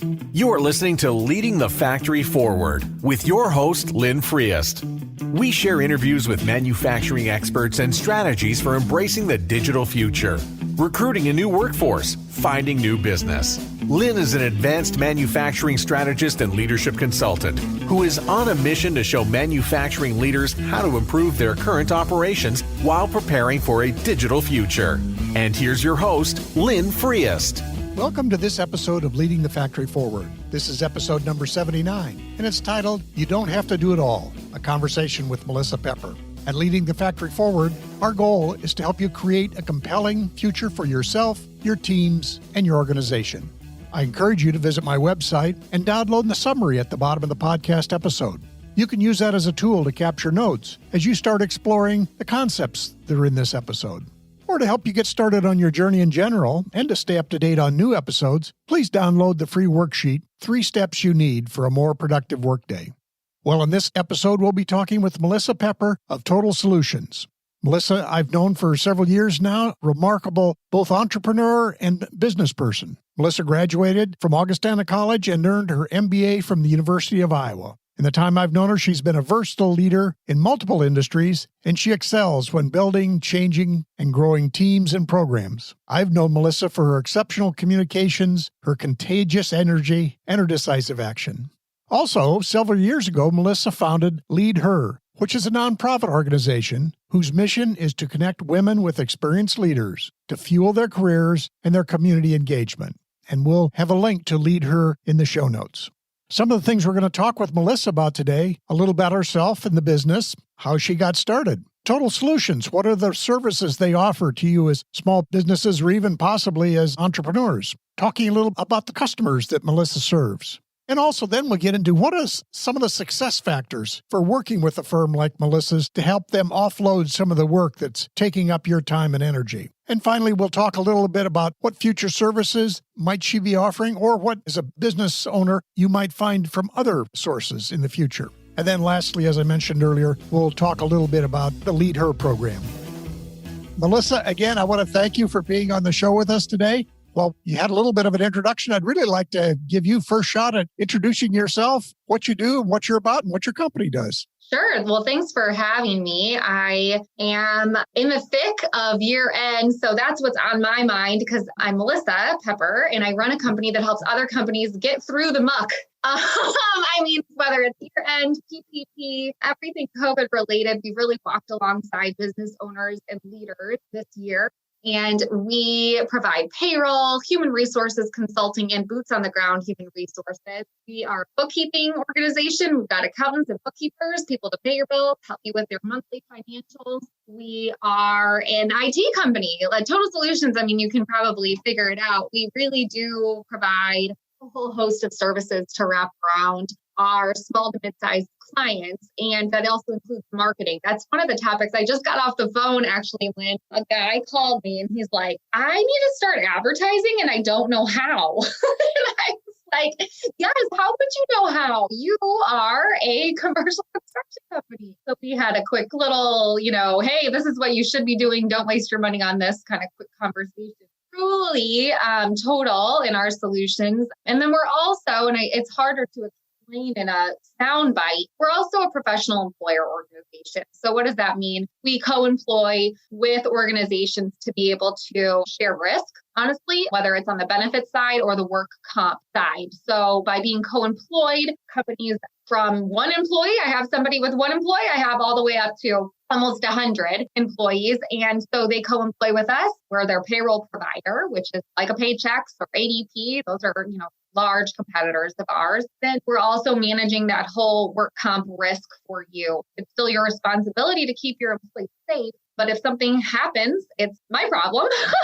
You are listening to Leading the Factory Forward with your host, Lynn Friest. We share interviews with manufacturing experts and strategies for embracing the digital future, recruiting a new workforce, finding new business. Lynn is an advanced manufacturing strategist and leadership consultant who is on a mission to show manufacturing leaders how to improve their current operations while preparing for a digital future. And here's your host, Lynn Friest. Welcome to this episode of Leading the Factory Forward. This is episode number 79, and it's titled, You Don't Have to Do It All, a conversation with Melissa Pepper. At Leading the Factory Forward, our goal is to help you create a compelling future for yourself, your teams, and your organization. I encourage you to visit my website and download the summary at the bottom of the podcast episode. You can use that as a tool to capture notes as you start exploring the concepts that are in this episode. Or to help you get started on your journey in general and to stay up to date on new episodes, please download the free worksheet, 3 Steps You Need for a More Productive Workday. Well, in this episode, we'll be talking with Melissa Pepper of Total Solutions. Melissa, I've known for several years now, remarkable both entrepreneur and business person. Melissa graduated from Augustana College and earned her MBA from the University of Iowa. In the time I've known her, she's been a versatile leader in multiple industries, and she excels when building, changing, and growing teams and programs. I've known Melissa for her exceptional communications, her contagious energy, and her decisive action. Also, several years ago, Melissa founded Lead Her, which is a nonprofit organization whose mission is to connect women with experienced leaders to fuel their careers and their community engagement. And we'll have a link to Lead Her in the show notes. Some of the things we're going to talk with Melissa about today, a little about herself and the business, how she got started. Total Solutions, what are the services they offer to you as small businesses or even possibly as entrepreneurs? Talking a little about the customers that Melissa serves. And also then we'll get into what is some of the success factors for working with a firm like Melissa's to help them offload some of the work that's taking up your time and energy. And finally, we'll talk a little bit about what future services might she be offering or what, as a business owner, you might find from other sources in the future. And then lastly, as I mentioned earlier, we'll talk a little bit about the Lead Her program. Melissa, again, I want to thank you for being on the show with us today. Well, you had a little bit of an introduction. I'd really like to give you first shot at introducing yourself, what you do, what you're about, and what your company does. Sure. Well, thanks for having me. I am in the thick of year end. So that's what's on my mind because I'm Melissa Pepper and I run a company that helps other companies get through the muck. Whether it's year end, PPP, everything COVID related, we really walked alongside business owners and leaders this year. And we provide payroll, human resources consulting, and boots on the ground human resources. We are a bookkeeping organization. We've got accountants and bookkeepers, people to pay your bills, help you with your monthly financials. We are an IT company, like Total Solutions. You can probably figure it out. We really do provide a whole host of services to wrap around our small to mid-sized clients. And that also includes marketing. That's one of the topics. I just got off the phone, actually, when a guy called me and he's like, I need to start advertising and I don't know how. And I was like, yes, how would you know how? You are a commercial construction company. So we had a quick little, hey, this is what you should be doing. Don't waste your money on this kind of quick conversation. Truly total in our solutions. And then we're also, and it's harder to explain in a sound bite, we're also a professional employer organization. So what does that mean? We co-employ with organizations to be able to share risk, honestly, whether it's on the benefit side or the work comp side. So by being co-employed, companies from one employee, I have somebody with one employee, I have all the way up to almost 100 employees. And so they co-employ with us. We're their payroll provider, which is like a Paychex or ADP. Those are, large competitors of ours. Then we're also managing that whole work comp risk for you. It's still your responsibility to keep your employees safe. But if something happens, it's my problem to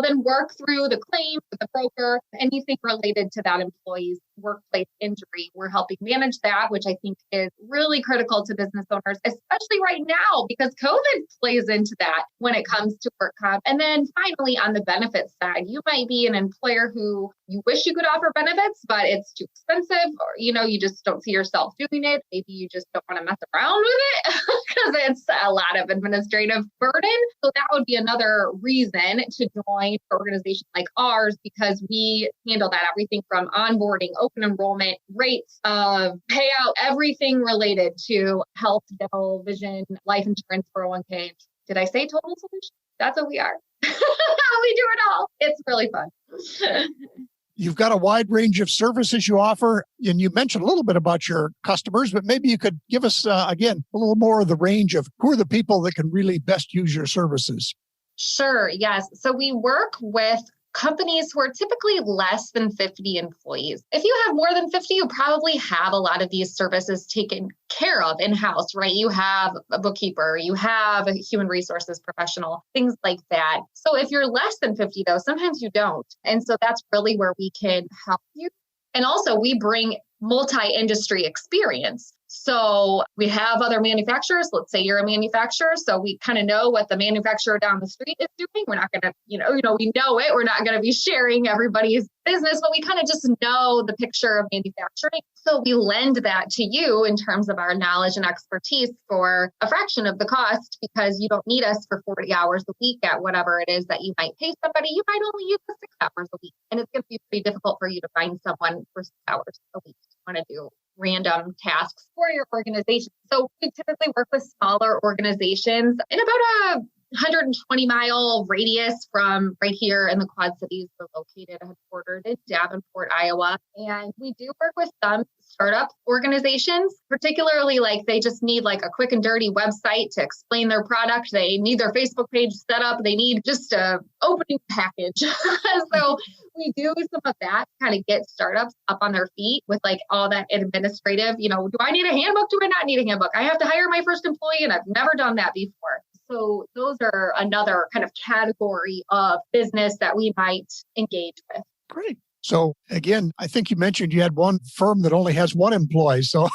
then work through the claim with the broker, anything related to that employee's workplace injury. We're helping manage that, which I think is really critical to business owners, especially right now, because COVID plays into that when it comes to work comp. And then finally, on the benefits side, you might be an employer who you wish you could offer benefits, but it's too expensive, or, you just don't see yourself doing it. Maybe you just don't want to mess around with it because it's a lot of administrative burden. So that would be another reason to join an organization like ours, because we handle that, everything from onboarding, open enrollment, rates of payout, everything related to health, dental, vision, life insurance, 401k. Did I say total solution? That's what we are. We do it all. It's really fun. You've got a wide range of services you offer, and you mentioned a little bit about your customers, but maybe you could give us, again, a little more of the range of who are the people that can really best use your services. Sure. Yes. So we work with companies who are typically less than 50 employees. If you have more than 50, you probably have a lot of these services taken care of in-house, right? You have a bookkeeper, you have a human resources professional, things like that. So if you're less than 50, though, sometimes you don't. And so that's really where we can help you. And also we bring multi-industry experience. So we have other manufacturers. Let's say you're a manufacturer. So we kind of know what the manufacturer down the street is doing. We're not going to, we know it. We're not going to be sharing everybody's business, but we kind of just know the picture of manufacturing. So we lend that to you in terms of our knowledge and expertise for a fraction of the cost, because you don't need us for 40 hours a week at whatever it is that you might pay somebody. You might only use us 6 hours a week. And it's going to be pretty difficult for you to find someone for 6 hours a week to want to do random tasks for your organization. So we typically work with smaller organizations in about a 120-mile radius from right here in the Quad Cities. We're located headquartered in Davenport, Iowa. And we do work with some startup organizations, particularly like they just need like a quick and dirty website to explain their product. They need their Facebook page set up. They need just a opening package. So we do some of that, kind of get startups up on their feet with like all that administrative, do I need a handbook? Do I not need a handbook? I have to hire my first employee and I've never done that before. So those are another kind of category of business that we might engage with. Great. So again, I think you mentioned you had one firm that only has one employee. So,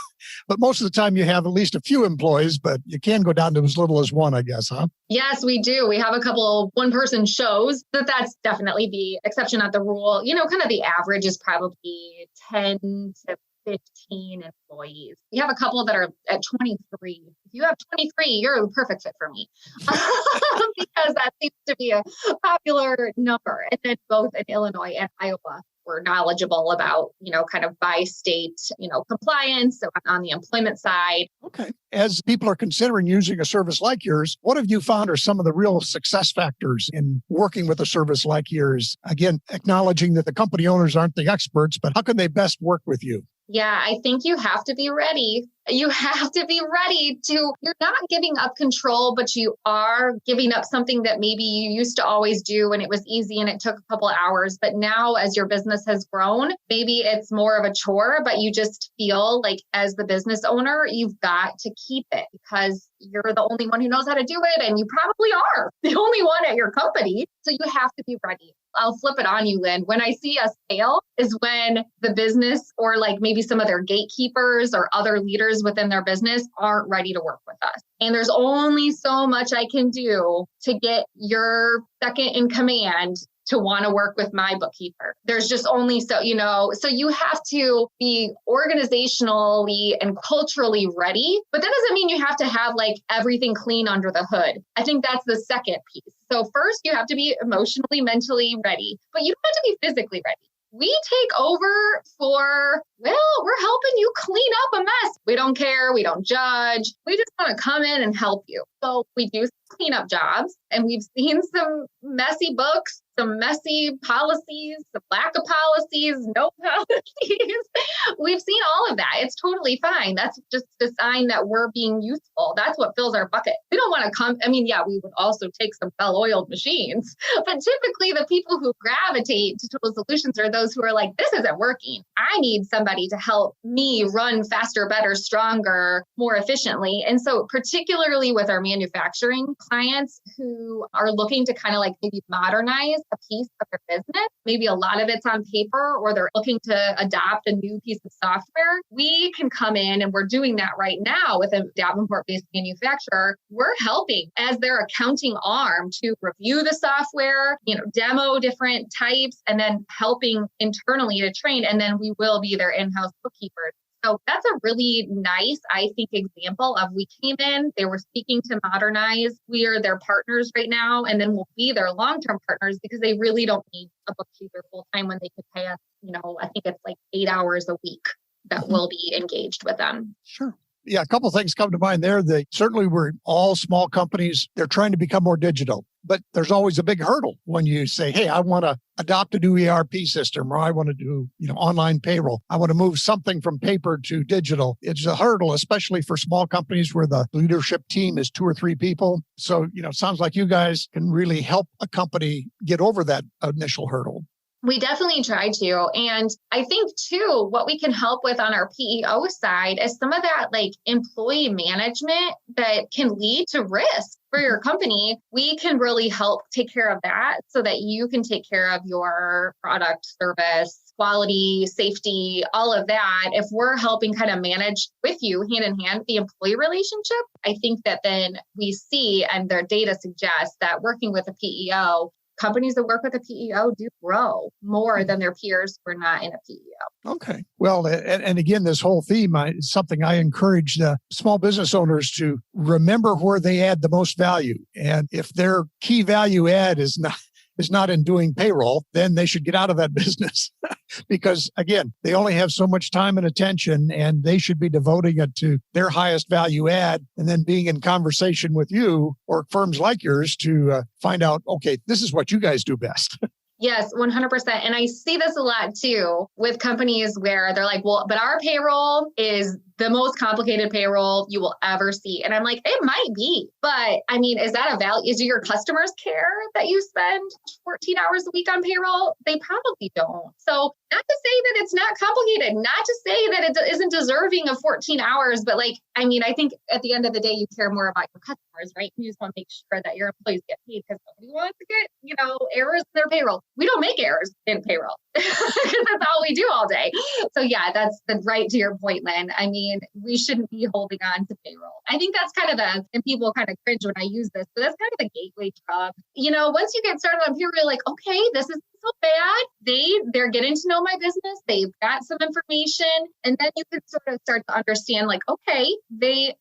but most of the time you have at least a few employees, but you can go down to as little as one, I guess, huh? Yes, we do. We have a couple one-person shows, but that's definitely the exception, not the rule. Kind of the average is probably 10 to 15 employees. We have a couple that are at 23. If you have 23, you're the perfect fit for me because that seems to be a popular number. And then both in Illinois and Iowa, we're knowledgeable about, kind of by state, compliance on the employment side. Okay. As people are considering using a service like yours, what have you found are some of the real success factors in working with a service like yours? Again, acknowledging that the company owners aren't the experts, but how can they best work with you? Yeah, I think you have to be ready. You have to be ready you're not giving up control, but you are giving up something that maybe you used to always do and it was easy and it took a couple of hours. But now as your business has grown, maybe it's more of a chore, but you just feel like as the business owner, you've got to keep it because you're the only one who knows how to do it. And you probably are the only one at your company. So you have to be ready. I'll flip it on you, Lynn. When I see us fail is when the business or like maybe some of their gatekeepers or other leaders within their business aren't ready to work with us. And there's only so much I can do to get your second in command to want to work with my bookkeeper. There's just only so you have to be organizationally and culturally ready, but that doesn't mean you have to have like everything clean under the hood. I think that's the second piece. So first you have to be emotionally, mentally ready, but you don't have to be physically ready. We take over we're helping you clean up a mess. We don't care. We don't judge. We just want to come in and help you. So we do cleanup jobs and we've seen some messy books, some messy policies, some lack of policies, no policies. We've seen all of that. It's totally fine. That's just a sign that we're being useful. That's what fills our bucket. We don't want to we would also take some well-oiled machines, but typically the people who gravitate to Total Solutions are those who are like, this isn't working. I need somebody to help me run faster, better, stronger, more efficiently. And so particularly with our manufacturing clients who are looking to kind of like maybe modernize a piece of their business. Maybe a lot of it's on paper, or they're looking to adopt a new piece of software. We can come in, and we're doing that right now with a Davenport-based manufacturer. We're helping as their accounting arm to review the software, demo different types, and then helping internally to train. And then we will be their in-house bookkeepers. So that's a really nice, I think, example of we came in, they were seeking to modernize. We are their partners right now, and then we'll be their long-term partners because they really don't need a bookkeeper full-time when they could pay us, I think it's like 8 hours a week that we'll be engaged with them. Sure. Yeah, a couple of things come to mind there. Certainly we're all small companies. They're trying to become more digital, but there's always a big hurdle when you say, hey, I want to adopt a new ERP system, or I want to do, online payroll. I want to move something from paper to digital. It's a hurdle, especially for small companies where the leadership team is 2 or 3 people. So, it sounds like you guys can really help a company get over that initial hurdle. We definitely try to. And I think too, what we can help with on our PEO side is some of that like employee management that can lead to risk for your company. We can really help take care of that so that you can take care of your product, service, quality, safety, all of that. If we're helping kind of manage with you hand in hand the employee relationship, I think that then we see, and their data suggests that working with a PEO, companies that work with a PEO do grow more than their peers who are not in a PEO. Okay. Well, and again, this whole theme is something I encourage the small business owners to remember where they add the most value. And if their key value add is not in doing payroll, then they should get out of that business because, again, they only have so much time and attention, and they should be devoting it to their highest value add and then being in conversation with you or firms like yours to find out, okay, this is what you guys do best. Yes, 100%. And I see this a lot too with companies where they're like, well, but our payroll is the most complicated payroll you will ever see. And I'm like, it might be, but I mean, is that a value? Do your customers care that you spend 14 hours a week on payroll? They probably don't. So not to say that it's not complicated, not to say that it isn't deserving of 14 hours, but I think at the end of the day, you care more about your customers, right? You just want to make sure that your employees get paid because nobody wants to get, errors in their payroll. We don't make errors in payroll because that's all we do all day. So yeah, that's right to your point, Lynn. I mean, we shouldn't be holding on to payroll. I think that's kind of and people kind of cringe when I use this, but that's kind of the gateway drug. Once you get started on payroll, you're like, okay, this isn't so bad. They're getting to know my business. They've got some information. And then you can sort of start to understand like, okay, they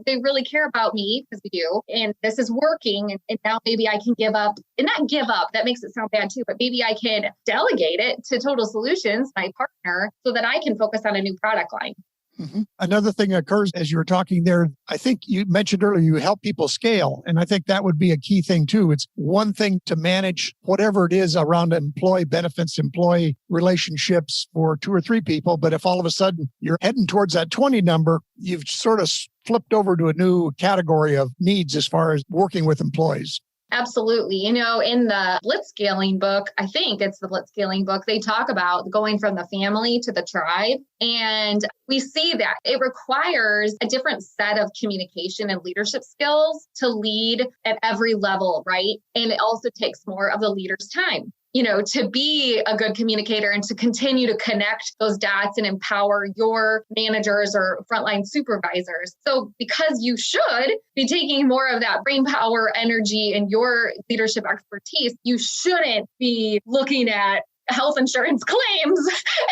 really care about me because we do. And this is working. And now maybe I can give up, and not give up. That makes it sound bad too, but maybe I can delegate it to Total Solutions, my partner, so that I can focus on a new product line. Mm-hmm. Another thing occurs as you were talking there, I think you mentioned earlier, you help people scale. And I think that would be a key thing too. It's one thing to manage whatever it is around employee benefits, employee relationships for 2 or 3 people. But if all of a sudden you're heading towards that 20 number, you've sort of flipped over to a new category of needs as far as working with employees. Absolutely. In the blitzscaling book, I think it's the blitzscaling book, they talk about going from the family to the tribe. And we see that it requires a different set of communication and leadership skills to lead at every level, right? And it also takes more of the leader's time. To be a good communicator and to continue to connect those dots and empower your managers or frontline supervisors. So because you should be taking more of that brain power, energy, and your leadership expertise, you shouldn't be looking at health insurance claims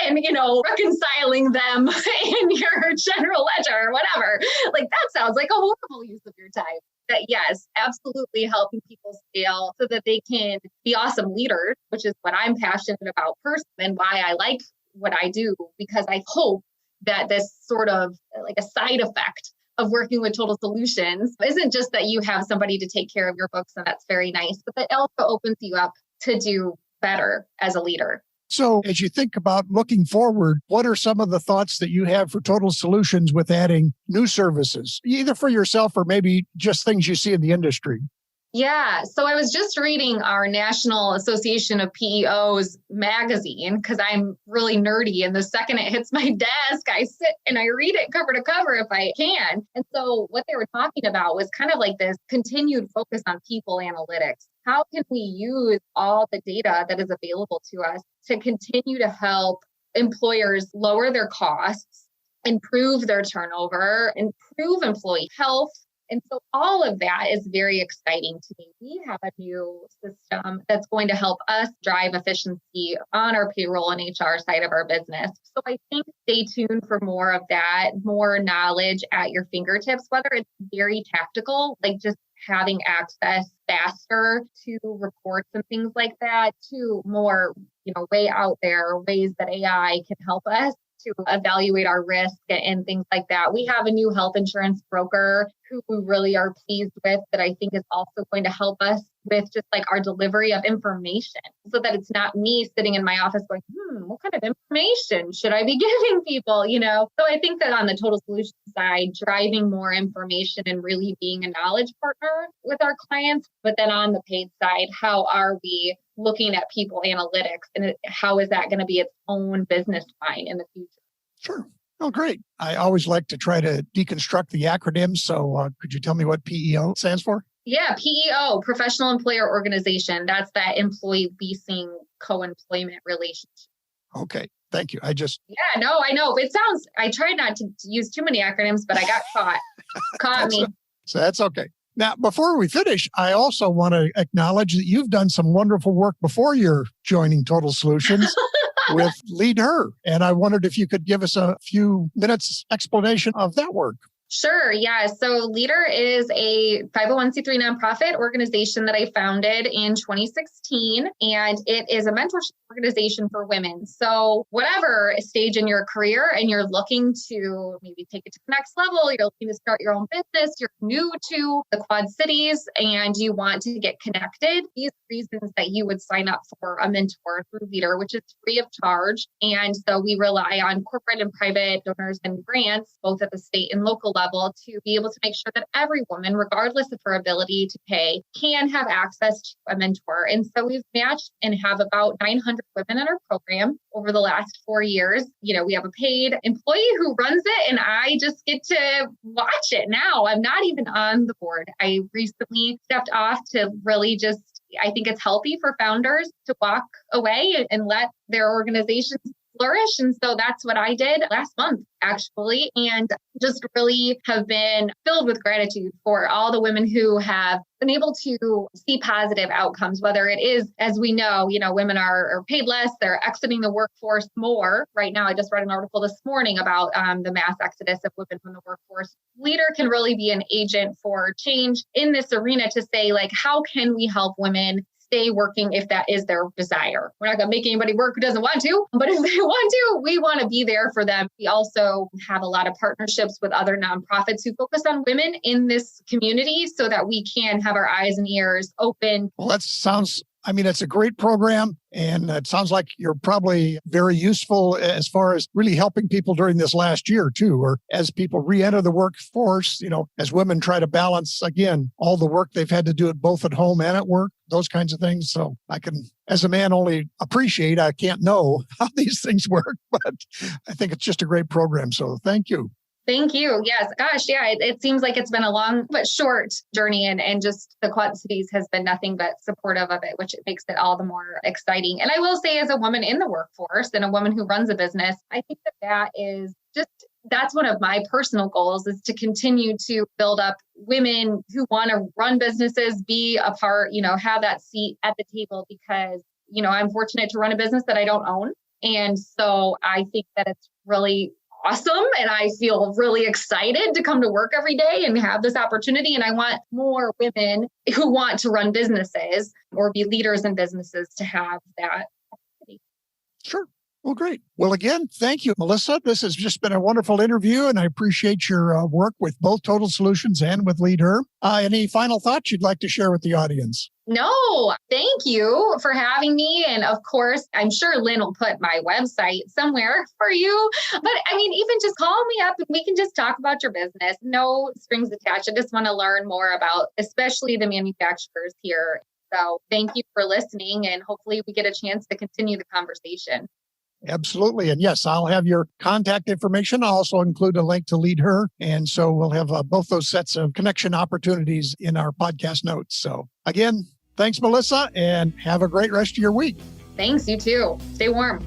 and, reconciling them in your general ledger or whatever. Like that sounds like a horrible use of your time. That yes, absolutely helping people scale so that they can be awesome leaders, which is what I'm passionate about personally and why I like what I do, because I hope that this sort of like a side effect of working with Total Solutions isn't just that you have somebody to take care of your books, and that's very nice, but that also opens you up to do better as a leader. So as you think about looking forward, what are some of the thoughts that you have for Total Solutions with adding new services, either for yourself or maybe just things you see in the industry? Yeah. So I was just reading our National Association of PEOs magazine because I'm really nerdy. And the second it hits my desk, I sit and I read it cover to cover if I can. And so what they were talking about was kind of like this continued focus on people analytics. How can we use all the data that is available to us to continue to help employers lower their costs, improve their turnover, improve employee health? And so all of that is very exciting to me. We have a new system that's going to help us drive efficiency on our payroll and HR side of our business. So I think stay tuned for more of that, more knowledge at your fingertips, whether it's very tactical, like just having access faster to reports and things like that, to more, way out there ways that AI can help us to evaluate our risk and things like that. We have a new health insurance broker who we really are pleased with that I think is also going to help us with just like our delivery of information so that it's not me sitting in my office going, what kind of information should I be giving people? So I think that on the total solution side, driving more information and really being a knowledge partner with our clients. But then on the paid side, how are we looking at people analytics and how is that going to be its own business line in the future? Sure. Oh, great. I always like to try to deconstruct the acronyms. So could you tell me what PEO stands for? Yeah, PEO, Professional Employer Organization. That's that employee leasing co-employment relationship. Okay. Thank you. Yeah, no, I know. I tried not to use too many acronyms, but I got caught me. So that's okay. Now, before we finish, I also want to acknowledge that you've done some wonderful work before you're joining Total Solutions with Lead Her. And I wondered if you could give us a few minutes explanation of that work. Sure. Yeah. So Leader is a 501c3 nonprofit organization that I founded in 2016, and it is a mentorship organization for women. So whatever stage in your career and you're looking to maybe take it to the next level, you're looking to start your own business, you're new to the Quad Cities and you want to get connected, these are reasons that you would sign up for a mentor through Leader, which is free of charge. And so we rely on corporate and private donors and grants, both at the state and local level, to be able to make sure that every woman, regardless of her ability to pay, can have access to a mentor. And so we've matched and have about 900 women in our program over the last 4 years. We have a paid employee who runs it, and I just get to watch it now. I'm not even on the board. I recently stepped off to really I think it's healthy for founders to walk away and let their organizations flourish. And so that's what I did last month, actually, and just really have been filled with gratitude for all the women who have been able to see positive outcomes, whether it is, as we know, women are paid less, they're exiting the workforce more. Right now, I just read an article this morning about the mass exodus of women from the workforce. Leader can really be an agent for change in this arena to say, how can we help women stay working if that is their desire? We're not going to make anybody work who doesn't want to, but if they want to, we want to be there for them. We also have a lot of partnerships with other nonprofits who focus on women in this community so that we can have our eyes and ears open. Well, it's a great program, and it sounds like you're probably very useful as far as really helping people during this last year too, or as people re-enter the workforce, as women try to balance, again, all the work they've had to do it both at home and at work, those kinds of things. So I can, as a man, only appreciate, I can't know how these things work, but I think it's just a great program. So thank you. Thank you. Yes. Gosh, yeah, it seems like it's been a long but short journey, and just the Quad Cities has been nothing but supportive of it, which makes it all the more exciting. And I will say, as a woman in the workforce and a woman who runs a business, I think that is that's one of my personal goals, is to continue to build up women who want to run businesses, be a part, have that seat at the table, because, I'm fortunate to run a business that I don't own. And so I think that it's really awesome. And I feel really excited to come to work every day and have this opportunity. And I want more women who want to run businesses or be leaders in businesses to have that opportunity. Sure. Well, great. Well, again, thank you, Melissa. This has just been a wonderful interview, and I appreciate your work with both Total Solutions and with Lead Her. Any final thoughts you'd like to share with the audience? No, thank you for having me. And of course, I'm sure Lynn will put my website somewhere for you. But I mean, even just call me up and we can just talk about your business. No strings attached. I just want to learn more about, especially the manufacturers here. So thank you for listening. And hopefully we get a chance to continue the conversation. Absolutely. And yes, I'll have your contact information. I'll also include a link to Lead Her. And so we'll have both those sets of connection opportunities in our podcast notes. So again, thanks, Melissa, and have a great rest of your week. Thanks, you too. Stay warm.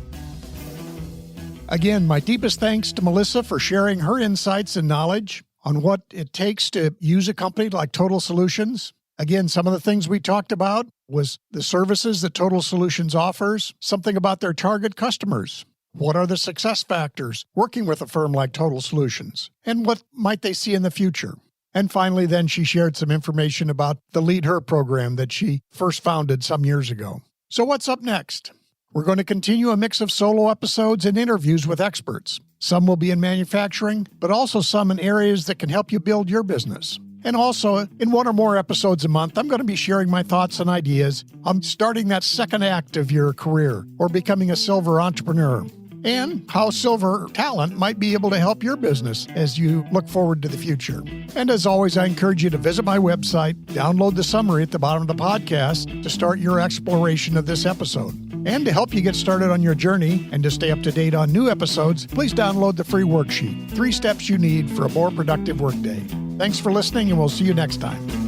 Again, my deepest thanks to Melissa for sharing her insights and knowledge on what it takes to use a company like Total Solutions. Again, some of the things we talked about was the services that Total Solutions offers, something about their target customers. What are the success factors working with a firm like Total Solutions? And what might they see in the future? And finally, then she shared some information about the Lead Her program that she first founded some years ago. So what's up next? We're going to continue a mix of solo episodes and interviews with experts. Some will be in manufacturing, but also some in areas that can help you build your business. And also, in one or more episodes a month, I'm going to be sharing my thoughts and ideas on starting that second act of your career or becoming a silver entrepreneur, and how silver talent might be able to help your business as you look forward to the future. And as always, I encourage you to visit my website, download the summary at the bottom of the podcast to start your exploration of this episode. And to help you get started on your journey and to stay up to date on new episodes, please download the free worksheet, 3 steps you need for a more productive workday. Thanks for listening, and we'll see you next time.